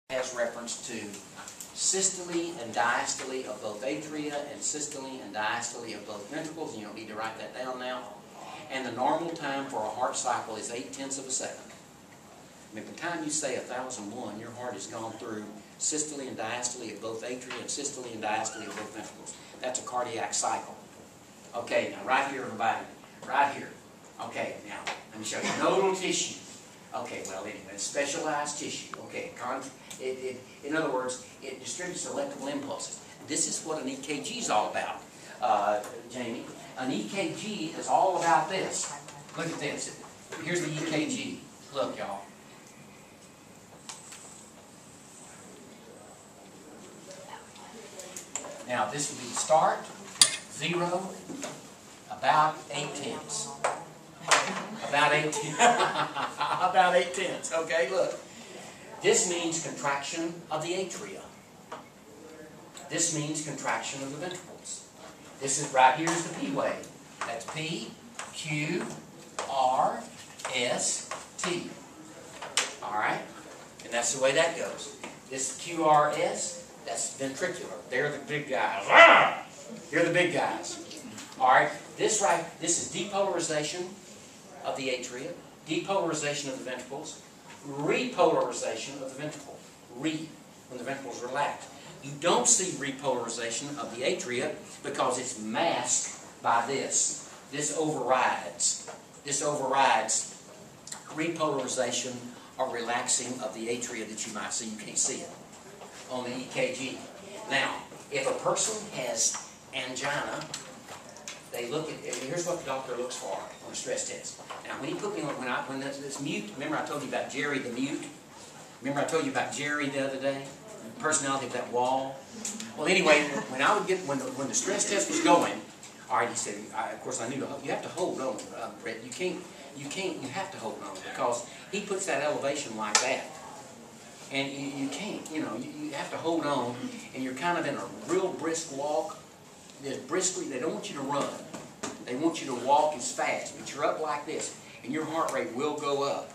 has reference to systole and diastole of both atria and systole and diastole of both ventricles, and you don't need to write that down now. And the normal time for a heart cycle is 0.8 of a second. And by the time you say 1001, your heart has gone through systole and diastole of both atria and systole and diastole of both ventricles. That's a cardiac cycle. Okay, now right here, everybody. Right here. Okay, now, let me show you nodal tissue. Okay, well, anyway, it's specialized tissue. Okay, in other words, it distributes electrical impulses. This is what an EKG is all about, Jamie. An EKG is all about this. Look at this. Here's the EKG. Look, y'all. Now, this would be start, 0, about 0.8. About 0.8. About 0.8. Okay, look. This means contraction of the atria. This means contraction of the ventricles. This is right here is the P wave. That's P, Q, R, S, T. Alright? And that's the way that goes. This QRS, that's ventricular. They're the big guys. You're the big guys. Alright? This is depolarization of the atria, depolarization of the ventricles, repolarization of the ventricle. When the ventricles relax. You don't see repolarization of the atria because it's masked by this. This overrides. This overrides repolarization or relaxing of the atria that you might see. You can't see it on the EKG. Now, if a person has angina, they look at, here's what the doctor looks for on a stress test. Now, when he put me on, when this mute, remember I told you about Jerry the mute? Remember I told you about Jerry the other day? The personality of that wall? Well, anyway, when I would get, when the stress test was going, all right, he said, of course I knew, you have to hold on, Brett. You have to hold on because he puts that elevation like that. And you can't, you have to hold on, and you're kind of in a real brisk walk. Briskly, they don't want you to run. They want you to walk as fast, but you're up like this, and your heart rate will go up.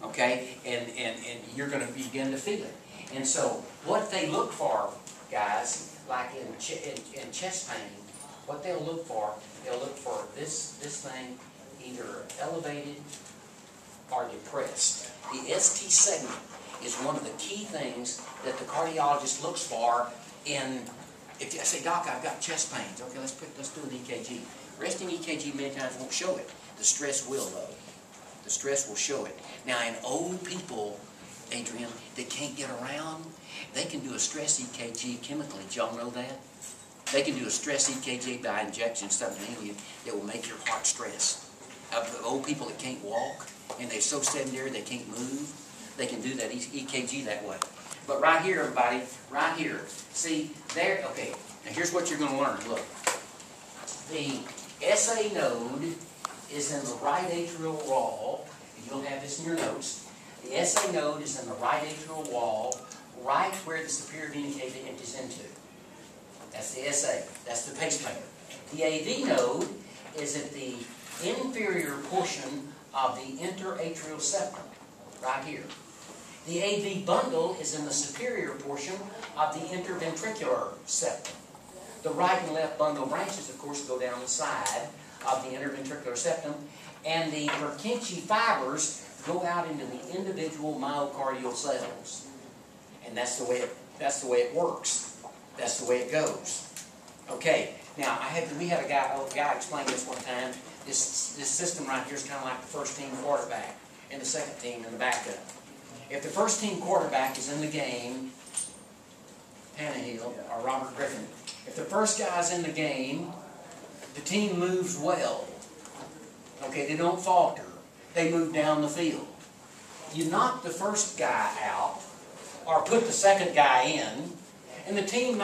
Okay, and you're going to begin to feel it. And so, what they look for, guys, like in chest pain, what they'll look for this thing either elevated or depressed. The ST segment is one of the key things that the cardiologist looks for in. If I say, Doc, I've got chest pains, okay, let's do an EKG. Resting EKG many times won't show it. The stress will, though. The stress will show it. Now, in old people, Adrian, that can't get around, they can do a stress EKG chemically. Did y'all know that? They can do a stress EKG by injection something in you that will make your heart stress. Old people that can't walk, and they're so sedentary they can't move, they can do that EKG that way. But right here, everybody, right here, see, there, okay, now here's what you're going to learn. Look, the SA node is in the right atrial wall, and you'll have this in your notes. The SA node is in the right atrial wall, right where the superior vena cava empties into. That's the SA, that's the pacemaker. The AV node is at the inferior portion of the interatrial septum, right here. The AV bundle is in the superior portion of the interventricular septum. The right and left bundle branches, of course, go down the side of the interventricular septum, and the Purkinje fibers go out into the individual myocardial cells. And that's the way it works. That's the way it goes. Okay. Now we had a guy explain this one time. This system right here is kind of like the first team quarterback and the second team in the backup. If the first team quarterback is in the game, Tannehill or Robert Griffin, if the first guy's in the game, the team moves well. Okay, they don't falter. They move down the field. You knock the first guy out, or put the second guy in, and the team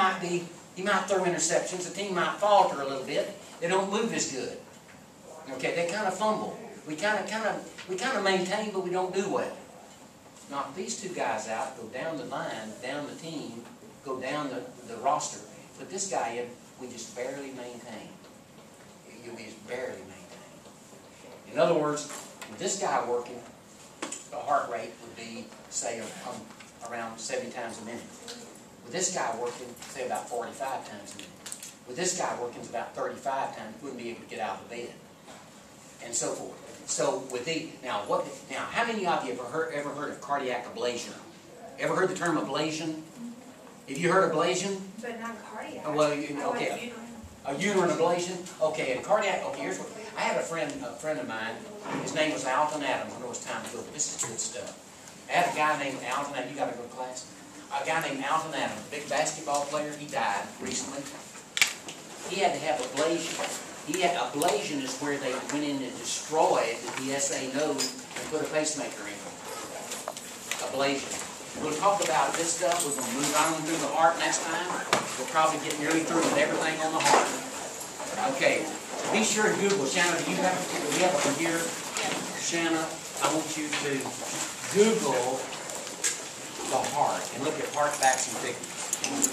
he might throw interceptions, the team might falter a little bit, they don't move as good. Okay, they kind of fumble. We kind of maintain, but we don't do well. Knock these two guys out, go down the line, down the team, go down the roster. Put this guy in, we just barely maintain. We just barely maintain. In other words, with this guy working, the heart rate would be, say, around 70 times a minute. With this guy working, say about 45 times a minute. With this guy working about 35 times, wouldn't be able to get out of the bed, and so forth. So with the now, how many of you ever heard of cardiac ablation? Ever heard the term ablation? Have you heard ablation? But not cardiac. Well, okay. A uterine ablation? Okay, and cardiac, okay, here's what, I had a friend of mine, his name was Alton Adams, I know it's time to go, but this is good stuff. I had a guy named Alton Adams, you gotta go to class? A guy named Alton Adams, a big basketball player, he died recently. He had to have ablation. Ablation is where they went in and destroyed the SA node and put a pacemaker in. Ablation. We'll talk about this stuff. We're going to move on through the heart next time. We'll probably get nearly through with everything on the heart. Okay. Be sure to Google. Shanna, do we have a computer? Shanna, I want you to Google the heart and look at heart facts and figures.